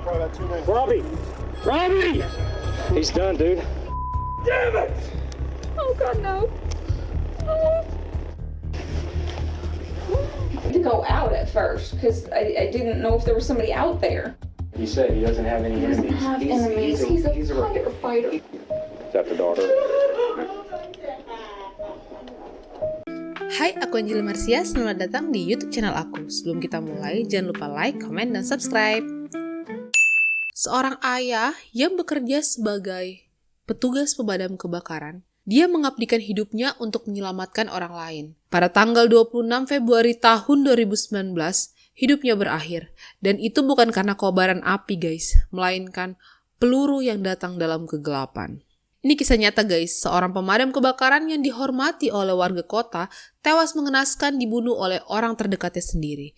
Robbie! Robbie! He's done, dude. Damn it! Oh God, no. Oh. To go out at first because I didn't know if there was somebody out there. He said he doesn't have any He doesn't enemies. have enemies. He's a firefighter. Is that the daughter? Hai, aku Anjali Marsia, selamat datang di YouTube channel aku. Sebelum kita mulai, jangan lupa like, komen, dan subscribe. Seorang ayah yang bekerja sebagai petugas pemadam kebakaran, dia mengabdikan hidupnya untuk menyelamatkan orang lain. Pada tanggal 26 Februari tahun 2019, hidupnya berakhir. Dan itu bukan karena kobaran api guys, melainkan peluru yang datang dalam kegelapan. Ini kisah nyata guys, seorang pemadam kebakaran yang dihormati oleh warga kota tewas mengenaskan dibunuh oleh orang terdekatnya sendiri.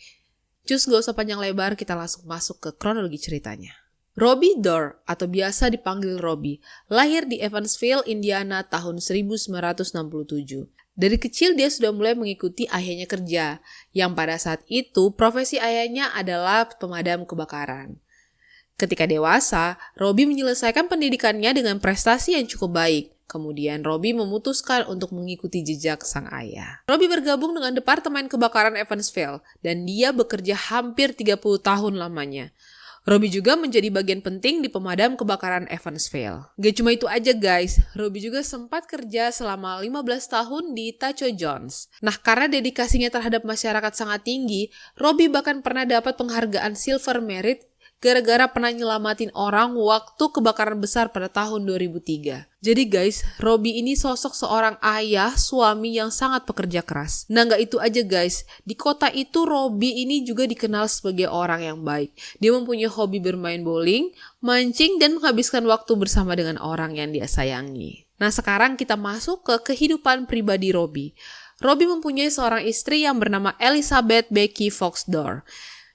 Cus gak usah panjang lebar, kita langsung masuk ke kronologi ceritanya. Robbie Dorr atau biasa dipanggil Robbie, lahir di Evansville, Indiana tahun 1967. Dari kecil dia sudah mulai mengikuti ayahnya kerja, yang pada saat itu profesi ayahnya adalah pemadam kebakaran. Ketika dewasa, Robbie menyelesaikan pendidikannya dengan prestasi yang cukup baik. Kemudian Robbie memutuskan untuk mengikuti jejak sang ayah. Robbie bergabung dengan Departemen Kebakaran Evansville dan dia bekerja hampir 30 tahun lamanya. Robbie juga menjadi bagian penting di pemadam kebakaran Evansville. Gak cuma itu aja guys, Robbie juga sempat kerja selama 15 tahun di Taco John's. Nah, karena dedikasinya terhadap masyarakat sangat tinggi, Robbie bahkan pernah dapat penghargaan Silver Merit gara-gara pernah nyelamatin orang waktu kebakaran besar pada tahun 2003. Jadi guys, Robbie ini sosok seorang ayah, suami yang sangat pekerja keras. Nah gak itu aja guys, di kota itu Robbie ini juga dikenal sebagai orang yang baik. Dia mempunyai hobi bermain bowling, mancing, dan menghabiskan waktu bersama dengan orang yang dia sayangi. Nah sekarang kita masuk ke kehidupan pribadi Robbie. Robbie mempunyai seorang istri yang bernama Elizabeth Becky Fox Dorr.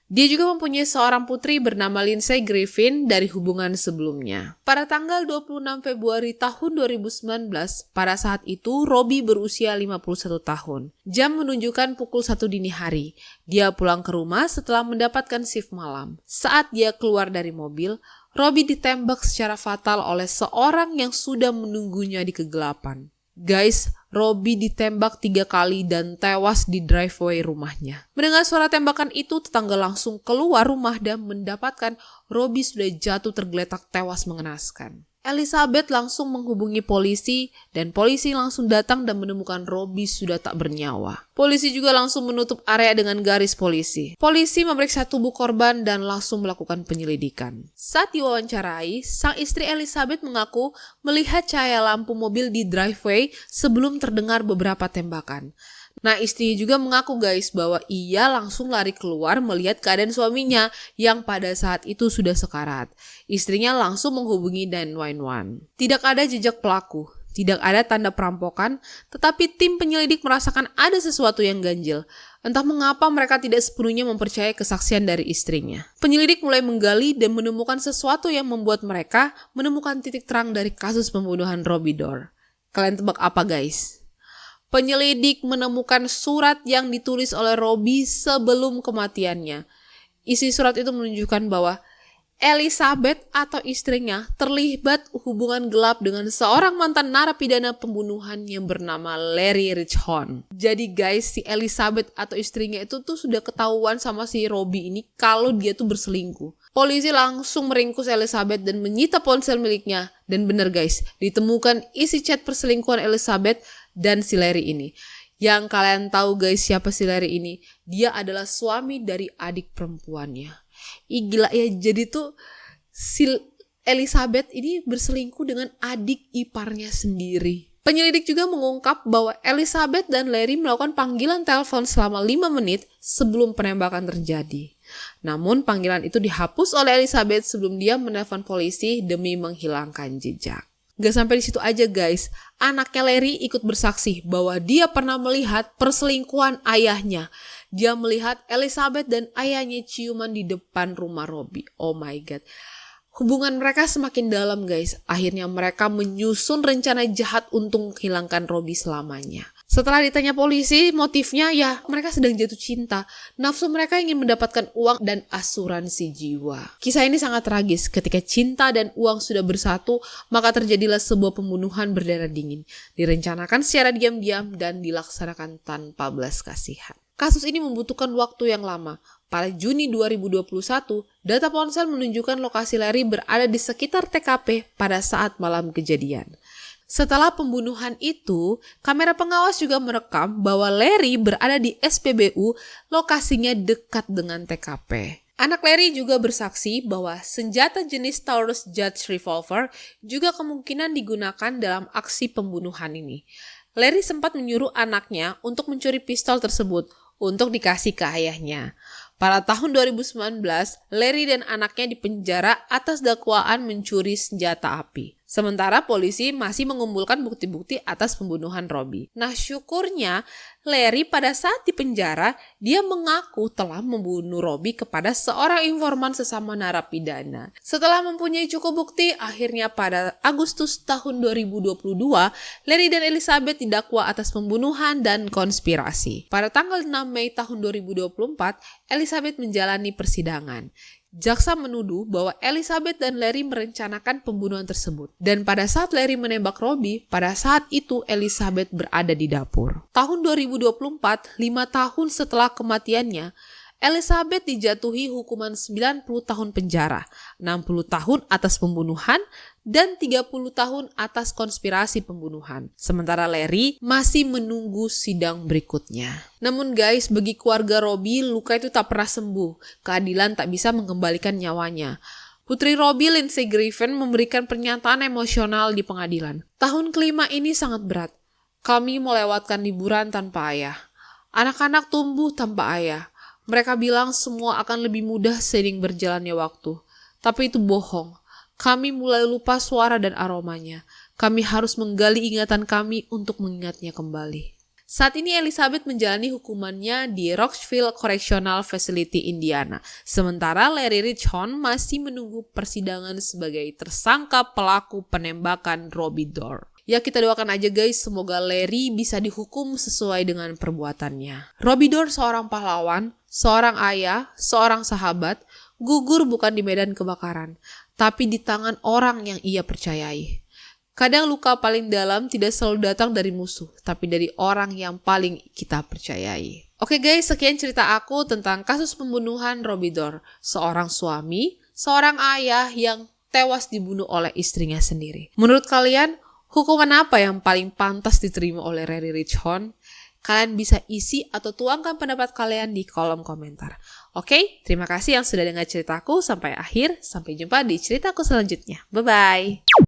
Dia juga mempunyai seorang putri bernama Lindsay Griffin dari hubungan sebelumnya. Pada tanggal 26 Februari tahun 2019, pada saat itu Robbie berusia 51 tahun. Jam menunjukkan pukul 1 dini hari. Dia pulang ke rumah setelah mendapatkan shift malam. Saat dia keluar dari mobil, Robbie ditembak secara fatal oleh seorang yang sudah menunggunya di kegelapan. Guys, Robbie ditembak 3 kali dan tewas di driveway rumahnya. Mendengar suara tembakan itu, tetangga langsung keluar rumah dan mendapatkan Robbie sudah jatuh tergeletak tewas mengenaskan. Elizabeth langsung menghubungi polisi dan polisi langsung datang dan menemukan Robbie sudah tak bernyawa. Polisi juga langsung menutup area dengan garis polisi. Polisi memeriksa tubuh korban dan langsung melakukan penyelidikan. Saat diwawancarai, sang istri Elizabeth mengaku melihat cahaya lampu mobil di driveway sebelum terdengar beberapa tembakan. Nah, istrinya juga mengaku guys bahwa ia langsung lari keluar melihat keadaan suaminya yang pada saat itu sudah sekarat. Istrinya langsung menghubungi 911. Tidak ada jejak pelaku, tidak ada tanda perampokan, tetapi tim penyelidik merasakan ada sesuatu yang ganjil. Entah mengapa mereka tidak sepenuhnya mempercayai kesaksian dari istrinya. Penyelidik mulai menggali dan menemukan sesuatu yang membuat mereka menemukan titik terang dari kasus pembunuhan Robbie Dorr. Kalian tebak apa guys? Penyelidik menemukan surat yang ditulis oleh Robbie sebelum kematiannya. Isi surat itu menunjukkan bahwa Elizabeth atau istrinya terlibat hubungan gelap dengan seorang mantan narapidana pembunuhan yang bernama Larry Richhorn. Jadi guys, si Elizabeth atau istrinya itu tuh sudah ketahuan sama si Robbie ini kalau dia tuh berselingkuh. Polisi langsung meringkus Elizabeth dan menyita ponsel miliknya. Dan bener guys, ditemukan isi chat perselingkuhan Elizabeth dan si Larry ini. Yang kalian tahu guys siapa si Larry ini? Dia adalah suami dari adik perempuannya. Gila ya, jadi tuh si Elizabeth ini berselingkuh dengan adik iparnya sendiri. Penyelidik juga mengungkap bahwa Elizabeth dan Larry melakukan panggilan telepon selama 5 menit sebelum penembakan terjadi. Namun panggilan itu dihapus oleh Elizabeth sebelum dia menelpon polisi demi menghilangkan jejak. Gak sampai di situ aja guys, anaknya Larry ikut bersaksi bahwa dia pernah melihat perselingkuhan ayahnya. Dia melihat Elizabeth dan ayahnya ciuman di depan rumah Robbie. Oh my god. Hubungan mereka semakin dalam guys. Akhirnya mereka menyusun rencana jahat untuk menghilangkan Robbie selamanya. Setelah ditanya polisi, motifnya ya mereka sedang jatuh cinta. Nafsu mereka ingin mendapatkan uang dan asuransi jiwa. Kisah ini sangat tragis. Ketika cinta dan uang sudah bersatu, maka terjadilah sebuah pembunuhan berdarah dingin. Direncanakan secara diam-diam dan dilaksanakan tanpa belas kasihan. Kasus ini membutuhkan waktu yang lama. Pada Juni 2021, data ponsel menunjukkan lokasi Larry berada di sekitar TKP pada saat malam kejadian. Setelah pembunuhan itu, kamera pengawas juga merekam bahwa Larry berada di SPBU, lokasinya dekat dengan TKP. Anak Larry juga bersaksi bahwa senjata jenis Taurus Judge Revolver juga kemungkinan digunakan dalam aksi pembunuhan ini. Larry sempat menyuruh anaknya untuk mencuri pistol tersebut untuk dikasih ke ayahnya. Pada tahun 2019, Larry dan anaknya dipenjara atas dakwaan mencuri senjata api. Sementara polisi masih mengumpulkan bukti-bukti atas pembunuhan Robbie. Nah, syukurnya Larry pada saat di penjara, dia mengaku telah membunuh Robbie kepada seorang informan sesama narapidana. Setelah mempunyai cukup bukti, akhirnya pada Agustus tahun 2022, Larry dan Elizabeth didakwa atas pembunuhan dan konspirasi. Pada tanggal 6 Mei tahun 2024, Elizabeth menjalani persidangan. Jaksa menuduh bahwa Elizabeth dan Larry merencanakan pembunuhan tersebut. Dan pada saat Larry menembak Robbie, pada saat itu Elizabeth berada di dapur. Tahun 2024, 5 tahun setelah kematiannya, Elizabeth dijatuhi hukuman 90 tahun penjara, 60 tahun atas pembunuhan, dan 30 tahun atas konspirasi pembunuhan. Sementara Larry masih menunggu sidang berikutnya. Namun guys, bagi keluarga Robbie, luka itu tak pernah sembuh. Keadilan tak bisa mengembalikan nyawanya. Putri Robbie, Lindsay Griffin, memberikan pernyataan emosional di pengadilan. Tahun kelima ini sangat berat. Kami melewatkan liburan tanpa ayah. Anak-anak tumbuh tanpa ayah. Mereka bilang semua akan lebih mudah seiring berjalannya waktu. Tapi itu bohong. Kami mulai lupa suara dan aromanya. Kami harus menggali ingatan kami untuk mengingatnya kembali. Saat ini Elizabeth menjalani hukumannya di Rockville Correctional Facility, Indiana. Sementara Larry Richhorn masih menunggu persidangan sebagai tersangka pelaku penembakan Robbie Dorr. Ya, kita doakan aja guys, semoga Larry bisa dihukum sesuai dengan perbuatannya. Robbie Dorr seorang pahlawan, seorang ayah, seorang sahabat, gugur bukan di medan kebakaran, tapi di tangan orang yang ia percayai. Kadang luka paling dalam tidak selalu datang dari musuh, tapi dari orang yang paling kita percayai. Oke guys, sekian cerita aku tentang kasus pembunuhan Robbie Dorr, seorang suami, seorang ayah yang tewas dibunuh oleh istrinya sendiri. Menurut kalian, hukuman apa yang paling pantas diterima oleh Larry Richhorn? Kalian bisa isi atau tuangkan pendapat kalian di kolom komentar. Oke, terima kasih yang sudah dengar ceritaku sampai akhir. Sampai jumpa di ceritaku selanjutnya. Bye-bye.